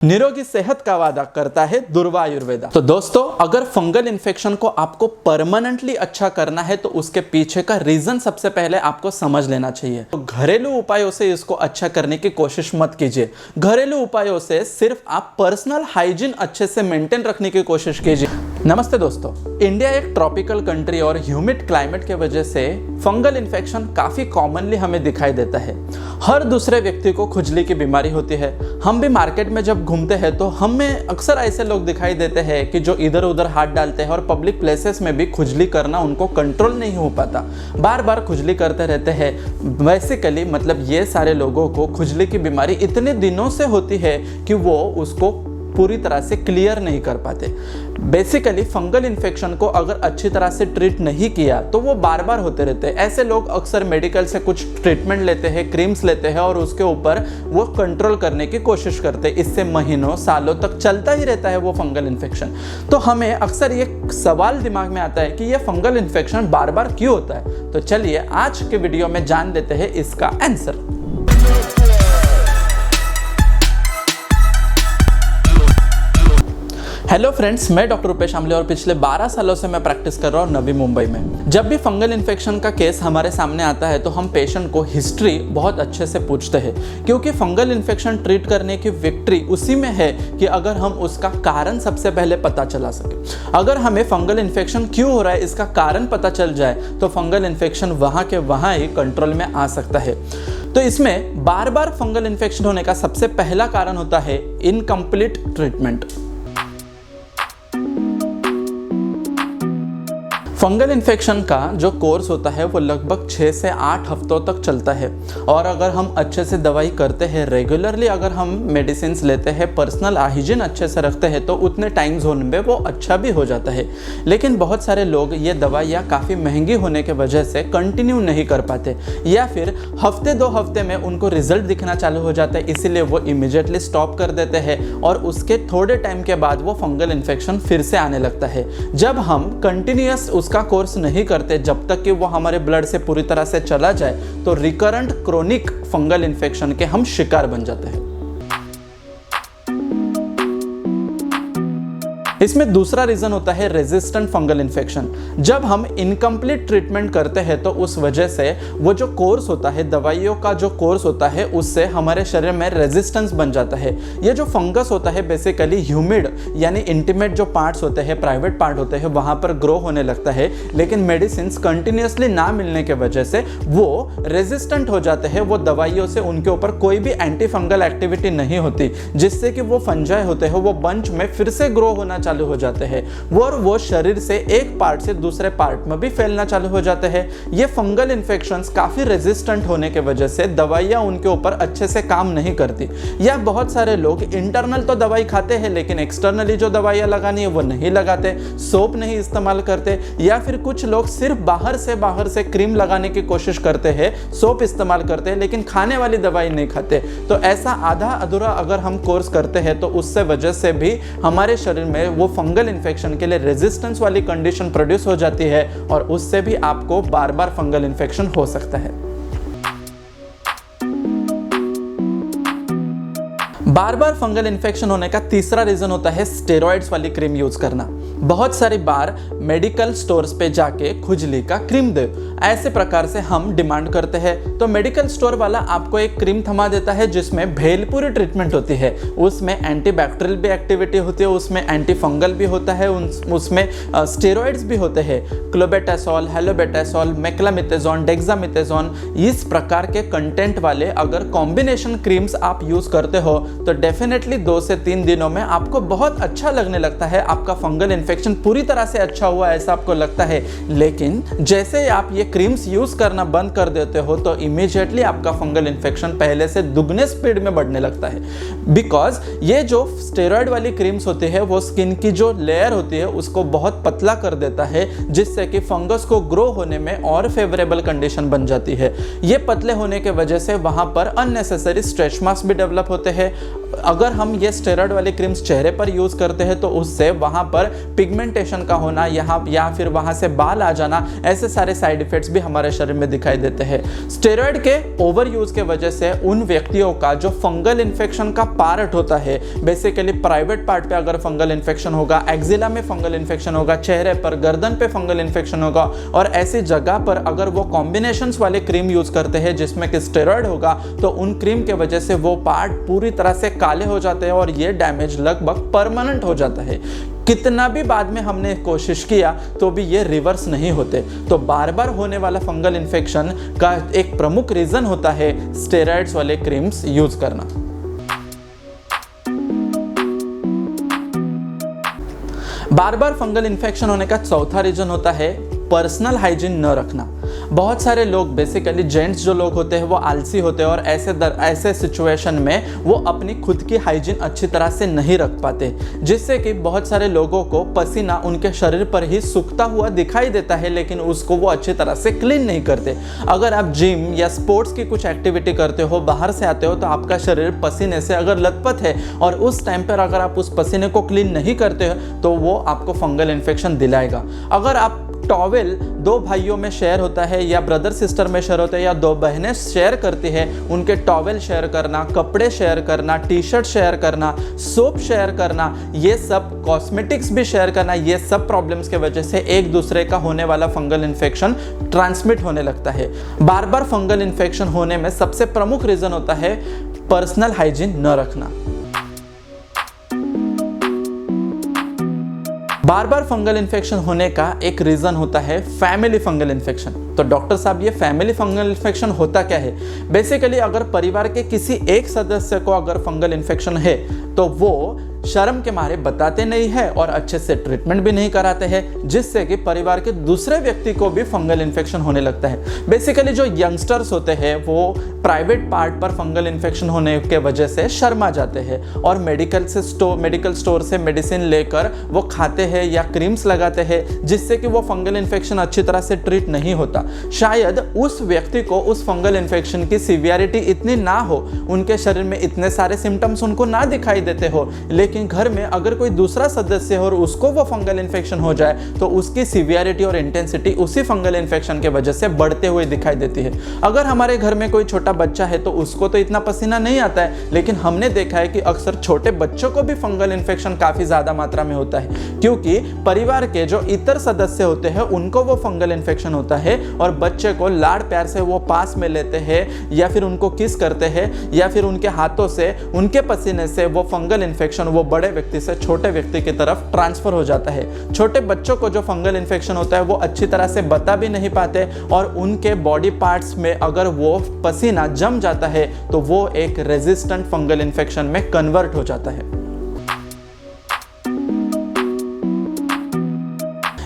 निरोगी सेहत का वादा करता है दुर्वा आयुर्वेदा। तो दोस्तों, अगर फंगल इन्फेक्शन को आपको परमानेंटली अच्छा करना है तो उसके पीछे का रीजन सबसे पहले आपको समझ लेना चाहिए। तो घरेलू उपायों से इसको अच्छा करने की कोशिश मत कीजिए। घरेलू उपायों से सिर्फ आप पर्सनल हाइजीन अच्छे से मेंटेन रखने की कोशिश कीजिए। नमस्ते दोस्तों, इंडिया एक ट्रॉपिकल कंट्री और ह्यूमिड क्लाइमेट के वजह से फंगल इन्फेक्शन काफी कॉमनली हमें दिखाई देता है। हर दूसरे व्यक्ति को खुजली की बीमारी होती है। हम भी मार्केट में जब घूमते हैं तो हमें अक्सर ऐसे लोग दिखाई देते हैं कि जो इधर उधर हाथ डालते हैं और पब्लिक प्लेसेस में भी खुजली करना उनको कंट्रोल नहीं हो पाता, बार बार खुजली करते रहते हैं। बेसिकली मतलब ये सारे लोगों को खुजली की बीमारी इतने दिनों से होती है कि वो उसको पूरी तरह से क्लियर नहीं कर पाते। बेसिकली फंगल इन्फेक्शन को अगर अच्छी तरह से ट्रीट नहीं किया तो वो बार बार होते रहते हैं। ऐसे लोग अक्सर मेडिकल से कुछ ट्रीटमेंट लेते हैं, क्रीम्स लेते हैं और उसके ऊपर वो कंट्रोल करने की कोशिश करते हैं। इससे महीनों सालों तक चलता ही रहता है वो फंगल इन्फेक्शन। तो हमें अक्सर ये सवाल दिमाग में आता है कि ये फंगल इन्फेक्शन बार बार क्यों होता है। तो चलिए आज के वीडियो में जान लेते हैं इसका आंसर। हेलो फ्रेंड्स, मैं डॉक्टर रुपेश आमले और पिछले 12 सालों से मैं प्रैक्टिस कर रहा हूँ नवी मुंबई में। जब भी फंगल इन्फेक्शन का केस हमारे सामने आता है तो हम पेशेंट को हिस्ट्री बहुत अच्छे से पूछते हैं, क्योंकि फंगल इन्फेक्शन ट्रीट करने की विक्ट्री उसी में है कि अगर हम उसका कारण सबसे पहले पता चला सके। अगर हमें फंगल इन्फेक्शन क्यों हो रहा है इसका कारण पता चल जाए तो फंगल इन्फेक्शन वहाँ के वहाँ ही कंट्रोल में आ सकता है। तो इसमें बार बार फंगल इन्फेक्शन होने का सबसे पहला कारण होता है इनकम्प्लीट ट्रीटमेंट। फंगल इन्फेक्शन का जो कोर्स होता है वो लगभग 6 से 8 हफ्तों तक चलता है और अगर हम अच्छे से दवाई करते हैं, रेगुलरली अगर हम मेडिसिन लेते हैं, पर्सनल हाइजीन अच्छे से रखते हैं तो उतने टाइम जोन में वो अच्छा भी हो जाता है। लेकिन बहुत सारे लोग ये दवाइयाँ काफ़ी महंगी होने के वजह से कंटिन्यू नहीं कर पाते या फिर हफ्ते 2 हफ्ते में उनको रिजल्ट दिखना चालू हो जाता है, इसीलिए वो इमीडिएटली स्टॉप कर देते हैं और उसके थोड़े टाइम के बाद वो फंगल इन्फेक्शन फिर से आने लगता है। जब हम कंटिन्यूअस का कोर्स नहीं करते जब तक कि वो हमारे ब्लड से पूरी तरह से चला जाए तो रिकरेंट क्रोनिक फंगल इन्फेक्शन के हम शिकार बन जाते हैं। इसमें दूसरा रीजन होता है रेजिस्टेंट फंगल इन्फेक्शन। जब हम इनकम्प्लीट ट्रीटमेंट करते हैं तो उस वजह से वो जो कोर्स होता है, दवाइयों का जो कोर्स होता है, उससे हमारे शरीर में रेजिस्टेंस बन जाता है। ये जो फंगस होता है बेसिकली ह्यूमिड यानी इंटीमेट जो पार्ट्स होते हैं, प्राइवेट पार्ट होते हैं, वहाँ पर ग्रो होने लगता है। लेकिन मेडिसिन कंटिन्यूसली ना मिलने के वजह से वो रेजिस्टेंट हो जाते हैं। वो दवाइयों से उनके ऊपर कोई भी एंटी फंगल एक्टिविटी नहीं होती, जिससे कि वो फंजाई होते हैं वो बंच में फिर से ग्रो होना चालू हो जाते हैं और वो शरीर से एक पार्ट से दूसरे पार्ट में भी फैलना चालू हो जाते हैं। ये फंगल इन्फेक्शंस काफी रेजिस्टेंट होने के वजह से दवाइयां उनके ऊपर अच्छे से काम नहीं करती, या बहुत सारे लोग इंटरनल तो दवाई खाते हैं लेकिन एक्सटर्नली जो दवाइयां लगानी है वो नहीं लगाते, सोप नहीं इस्तेमाल करते, या फिर कुछ लोग सिर्फ बाहर से क्रीम लगाने की कोशिश करते हैं, सोप इस्तेमाल करते हैं लेकिन खाने वाली दवाई नहीं खाते। तो ऐसा आधा अधूरा अगर हम कोर्स करते हैं तो उससे वजह से भी हमारे शरीर में वो फंगल इन्फेक्शन के लिए रेजिस्टेंस वाली कंडीशन प्रोड्यूस हो जाती है और उससे भी आपको बार बार फंगल इन्फेक्शन हो सकता है। बार बार फंगल इन्फेक्शन होने का तीसरा रीजन होता है स्टेरॉइड्स वाली क्रीम यूज करना। बहुत सारी बार मेडिकल स्टोर्स पे जाके खुजली का क्रीम दे, ऐसे प्रकार से हम डिमांड करते हैं तो मेडिकल स्टोर वाला आपको एक क्रीम थमा देता है जिसमें भेलपुरी ट्रीटमेंट होती है। उसमें एंटीबैक्टीरियल भी एक्टिविटी होती है, उसमें एंटी फंगल भी होता है, उसमें स्टेरॉइड्स भी होते हैं, क्लोबेटासोल, हेलोबेटासोल, मेक्लामिथेजोन, डेक्सामिथेजोन, इस प्रकार के कंटेंट वाले अगर कॉम्बिनेशन क्रीम्स आप यूज करते हो तो डेफिनेटली 2 से 3 दिनों में आपको बहुत अच्छा लगने लगता है, आपका फंगल इन्फेक्शन पूरी तरह से अच्छा हुआ ऐसा आपको लगता है। लेकिन जैसे आप ये क्रीम्स यूज करना बंद कर देते हो तो इमीडिएटली आपका फंगल इन्फेक्शन पहले से दुगने स्पीड में बढ़ने लगता है, बिकॉज ये जो स्टेरॉइड वाली क्रीम्स होती है वो स्किन की जो लेयर होती है उसको बहुत पतला कर देता है, जिससे कि फंगस को ग्रो होने में और फेवरेबल कंडीशन बन जाती है। ये पतले होने के वजह से वहां पर अननेसेसरी स्ट्रेच मार्क्स भी डेवलप होते हैं, अगर हम ये स्टेरॉइड वाली क्रीम्स चेहरे पर यूज करते हैं तो उससे वहां पर पिगमेंटेशन का होना या फिर वहां से बाल आ जाना, ऐसे सारे साइड इफेक्ट्स भी हमारे शरीर में दिखाई देते हैं। स्टेरॉइड के ओवर यूज के वजह से उन व्यक्तियों का जो फंगल इन्फेक्शन का पार्ट होता है, बेसिकली प्राइवेट पार्ट पे अगर फंगल इन्फेक्शन होगा, एक्जिला में फंगल इन्फेक्शन होगा, चेहरे पर गर्दन पे फंगल इन्फेक्शन होगा, और ऐसी जगह पर अगर वो कॉम्बिनेशंस वाले क्रीम यूज करते हैं जिसमें कि स्टेरॉइड होगा, तो उन क्रीम के वजह से वो पार्ट पूरी तरह से काले हो जाते हैं और ये डैमेज लगभग परमानेंट हो जाता है। कितना भी बाद में हमने कोशिश किया तो भी ये रिवर्स नहीं होते। तो बार बार होने वाला फंगल इन्फेक्शन का एक प्रमुख रीजन होता है स्टेरॉइड्स वाले क्रीम्स यूज करना। बार बार फंगल इन्फेक्शन होने का चौथा रीजन होता है पर्सनल हाइजीन न रखना। बहुत सारे लोग, बेसिकली जेंट्स जो लोग होते हैं वो आलसी होते हैं और ऐसे सिचुएशन में वो अपनी खुद की हाइजीन अच्छी तरह से नहीं रख पाते, जिससे कि बहुत सारे लोगों को पसीना उनके शरीर पर ही सूखता हुआ दिखाई देता है, लेकिन उसको वो अच्छी तरह से क्लीन नहीं करते। अगर आप जिम या स्पोर्ट्स की कुछ एक्टिविटी करते हो, बाहर से आते हो, तो आपका शरीर पसीने से अगर लथपथ है और उस टाइम पर अगर आप उस पसीने को क्लीन नहीं करते हो तो वो आपको फंगल इन्फेक्शन दिलाएगा। अगर आप टॉवेल दो भाइयों में शेयर होता है या ब्रदर सिस्टर में शेयर होता है या दो बहनें शेयर करती है, उनके टॉवेल शेयर करना, कपड़े शेयर करना, टी शर्ट शेयर करना, सोप शेयर करना, ये सब कॉस्मेटिक्स भी शेयर करना, ये सब प्रॉब्लम्स के वजह से एक दूसरे का होने वाला फंगल इन्फेक्शन ट्रांसमिट होने लगता है। बार बार फंगल इन्फेक्शन होने में सबसे प्रमुख रीजन होता है पर्सनल हाइजीन न रखना। बार बार फंगल इन्फेक्शन होने का एक रीजन होता है फैमिली फंगल इन्फेक्शन। तो डॉक्टर साहब, ये फैमिली फंगल इन्फेक्शन होता क्या है? बेसिकली अगर परिवार के किसी एक सदस्य को अगर फंगल इन्फेक्शन है तो वो शर्म के मारे बताते नहीं है और अच्छे से ट्रीटमेंट भी नहीं कराते हैं, जिससे कि परिवार के दूसरे व्यक्ति को भी फंगल इन्फेक्शन होने लगता है। बेसिकली जो यंगस्टर्स होते हैं वो प्राइवेट पार्ट पर फंगल इन्फेक्शन होने के वजह से शर्मा जाते हैं और मेडिकल स्टोर से मेडिसिन लेकर वो खाते हैं या क्रीम्स लगाते हैं, जिससे कि वो फंगल इन्फेक्शन अच्छी तरह से ट्रीट नहीं होता। शायद उस व्यक्ति को उस फंगल इन्फेक्शन की सीवियरिटी इतनी ना हो, उनके शरीर में इतने सारे सिम्टम्स उनको ना दिखाई देते हो, लेकिन घर में अगर कोई दूसरा सदस्य हो और उसको वो फंगल इन्फेक्शन हो जाए तो उसकी सीवियरिटी और इंटेंसिटी उसी फंगल इन्फेक्शन के वजह से बढ़ते हुए दिखाई देती है। अगर हमारे घर में कोई छोटा बच्चा है तो उसको तो इतना पसीना नहीं आता है, लेकिन हमने देखा है कि अक्सर छोटे बच्चों को भी फंगल इन्फेक्शन काफी ज्यादा मात्रा में होता है, क्योंकि परिवार के जो इतर सदस्य होते हैं उनको वो फंगल इन्फेक्शन होता है और बच्चे को लाड़ प्यार से वो पास में लेते हैं या फिर उनको किस करते हैं या फिर उनके हाथों से, उनके पसीने से वो फंगल इन्फेक्शन वो बड़े व्यक्ति से छोटे व्यक्ति की तरफ ट्रांसफर हो जाता है। छोटे बच्चों को जो फंगल इन्फेक्शन होता है वो अच्छी तरह से बता भी नहीं पाते और उनके बॉडी पार्ट्स में अगर वो पसीना जम जाता है तो वो एक रेजिस्टेंट फंगल इन्फेक्शन में कन्वर्ट हो जाता है।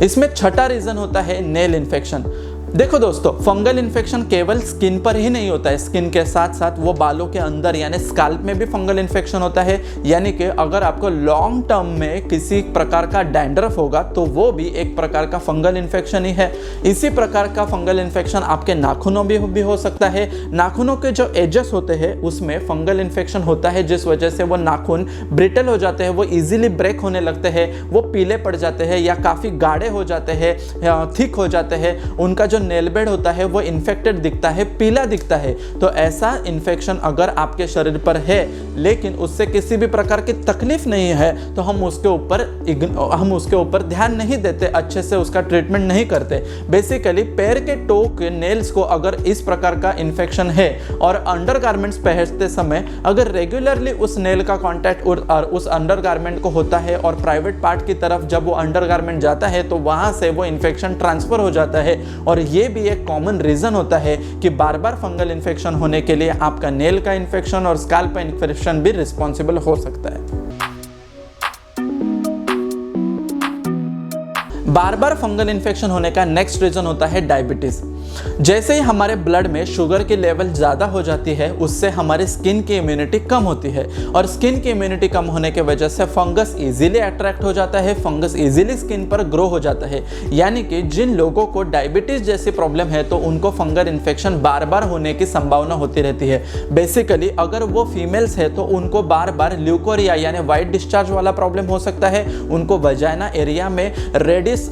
इसमें छठा रीजन होता है नेल इन्फेक्शन। देखो दोस्तों, फंगल इन्फेक्शन केवल स्किन पर ही नहीं होता है, स्किन के साथ साथ वो बालों के अंदर यानी स्कैल्प में भी फंगल इन्फेक्शन होता है। यानी कि अगर आपको लॉन्ग टर्म में किसी प्रकार का डैंड्रफ होगा तो वो भी एक प्रकार का फंगल इन्फेक्शन ही है। इसी प्रकार का फंगल इन्फेक्शन आपके नाखूनों भी हो सकता है। नाखूनों के जो एजेस होते हैं उसमें फंगल इन्फेक्शन होता है, जिस वजह से वो नाखून ब्रिटल हो जाते हैं, वो इजीली ब्रेक होने लगते हैं, वो पीले पड़ जाते हैं या काफ़ी गाढ़े हो जाते हैं, थिक हो जाते हैं। उनका जो नेल बेड होता है वो इन्फेक्टेड दिखता है, पीला दिखता है। तो ऐसा इन्फेक्शन अगर आपके शरीर पर है लेकिन उससे किसी भी प्रकार की तकलीफ नहीं है तो हम उसके ऊपर ध्यान नहीं देते, अच्छे से उसका ट्रीटमेंट नहीं करते। बेसिकली पैर के टो के नेल्स को अगर इस प्रकार का इन्फेक्शन है और अंडरगारमेंट्स पहनते समय अगर रेगुलरली उस नेल का कॉन्टैक्ट और उस अंडरगारमेंट को होता है और प्राइवेट पार्ट की तरफ जब वो अंडरगारमेंट जाता है तो वहां से वो इन्फेक्शन ट्रांसफर हो जाता है। और ये भी एक कॉमन रीजन होता है कि बार बार फंगल इन्फेक्शन होने के लिए आपका नेल का इन्फेक्शन और स्कैल्प का इन्फेक्शन भी रिस्पॉन्सिबल हो सकता है। बार बार फंगल इन्फेक्शन होने का नेक्स्ट रीजन होता है डायबिटीज। जैसे ही हमारे ब्लड में शुगर की लेवल ज़्यादा हो जाती है, उससे हमारी स्किन की इम्यूनिटी कम होती है और स्किन की इम्यूनिटी कम होने की वजह से फंगस इजीली अट्रैक्ट हो जाता है, फंगस इजीली स्किन पर ग्रो हो जाता है। यानी कि जिन लोगों को डायबिटीज जैसी प्रॉब्लम है तो उनको फंगल इन्फेक्शन बार बार होने की संभावना होती रहती है। बेसिकली अगर वो फीमेल्स है तो उनको बार बार ल्यूकोरिया यानी वाइट डिस्चार्ज वाला प्रॉब्लम हो सकता है, उनको वजाइना एरिया में रेडिश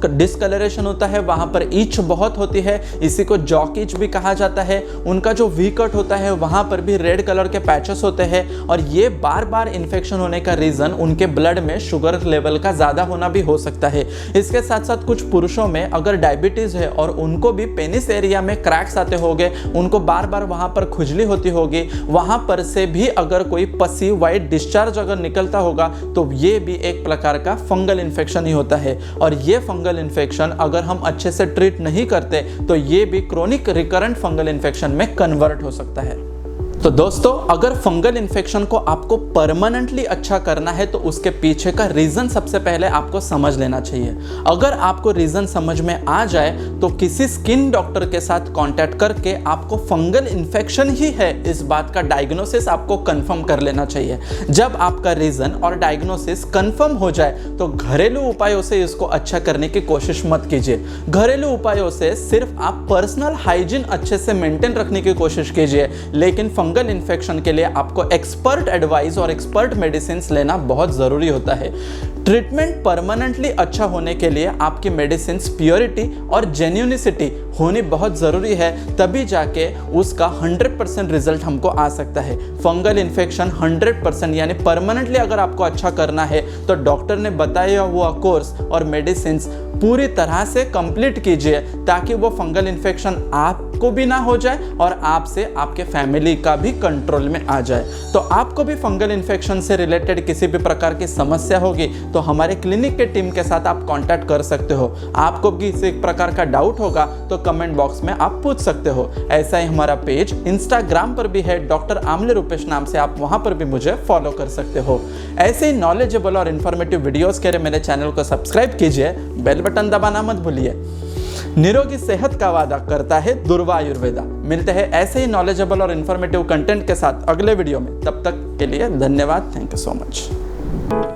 डिस्कलरेशन होता है, वहाँ पर ईच बहुत होती है, इसी को जॉक ईच भी कहा जाता है। उनका जो वी कट होता है वहाँ पर भी रेड कलर के पैचेस होते हैं और ये बार बार इन्फेक्शन होने का रीज़न उनके ब्लड में शुगर लेवल का ज़्यादा होना भी हो सकता है। इसके साथ साथ कुछ पुरुषों में अगर डायबिटीज़ है और उनको भी पेनिस एरिया में क्रैक्स आते होंगे, उनको बार बार वहाँ पर खुजली होती होगी, वहाँ पर से भी अगर कोई पसी वाइट डिस्चार्ज अगर निकलता होगा तो ये भी एक प्रकार का फंगल इन्फेक्शन ही होता है। और ये फंगल इन्फेक्शन अगर हम अच्छे से ट्रीट नहीं करते तो ये भी क्रोनिक रिकरेंट फंगल इन्फेक्शन में कन्वर्ट हो सकता है। तो दोस्तों, अगर फंगल इन्फेक्शन को आपको परमानेंटली अच्छा करना है तो उसके पीछे का रीज़न सबसे पहले आपको समझ लेना चाहिए। अगर आपको रीज़न समझ में आ जाए तो किसी स्किन डॉक्टर के साथ कांटेक्ट करके आपको फंगल इन्फेक्शन ही है इस बात का डायग्नोसिस आपको कंफर्म कर लेना चाहिए। जब आपका रीज़न और डायग्नोसिस कंफर्म हो जाए तो घरेलू उपायों से इसको अच्छा करने की कोशिश मत कीजिए। घरेलू उपायों से सिर्फ आप पर्सनल हाइजीन अच्छे से मेंटेन रखने की कोशिश कीजिए, लेकिन फंगल इन्फेक्शन के लिए आपको एक्सपर्ट एडवाइस और एक्सपर्ट मेडिसिन लेना बहुत ज़रूरी होता है। ट्रीटमेंट परमानेंटली अच्छा होने के लिए आपकी मेडिसिन प्योरिटी और जेन्युइनिसिटी होनी बहुत ज़रूरी है, तभी जाके उसका 100% रिजल्ट हमको आ सकता है। फंगल इन्फेक्शन 100% यानी परमानेंटली अगर आपको अच्छा करना है तो डॉक्टर ने बताया हुआ कोर्स और मेडिसिन पूरी तरह से कंप्लीट कीजिए ताकि वो फंगल इन्फेक्शन आपको भी ना हो जाए और आपसे आपके फैमिली का भी कंट्रोल में आ जाए। तो आपको भी फंगल इन्फेक्शन से रिलेटेड किसी भी प्रकार की समस्या होगी तो हमारे क्लिनिक के टीम के साथ आप कांटेक्ट कर सकते हो। आपको किसी प्रकार का डाउट होगा तो कमेंट बॉक्स में आप पूछ सकते हो। ऐसा ही हमारा पेज इंस्टाग्राम पर भी है, डॉक्टर आमले रूपेश नाम से, आप वहां पर भी मुझे फॉलो कर सकते हो। ऐसे ही नॉलेजेबल और इन्फॉर्मेटिव वीडियोस के लिए मेरे चैनल को सब्सक्राइब कीजिए, बेल बटन दबाना मत भूलिए। निरोगी सेहत का वादा करता है दुर्वा आयुर्वेदा। मिलते हैं ऐसे ही नॉलेजेबल और इन्फॉर्मेटिव कंटेंट के साथ अगले वीडियो में। तब तक के लिए धन्यवाद। Thank you so much.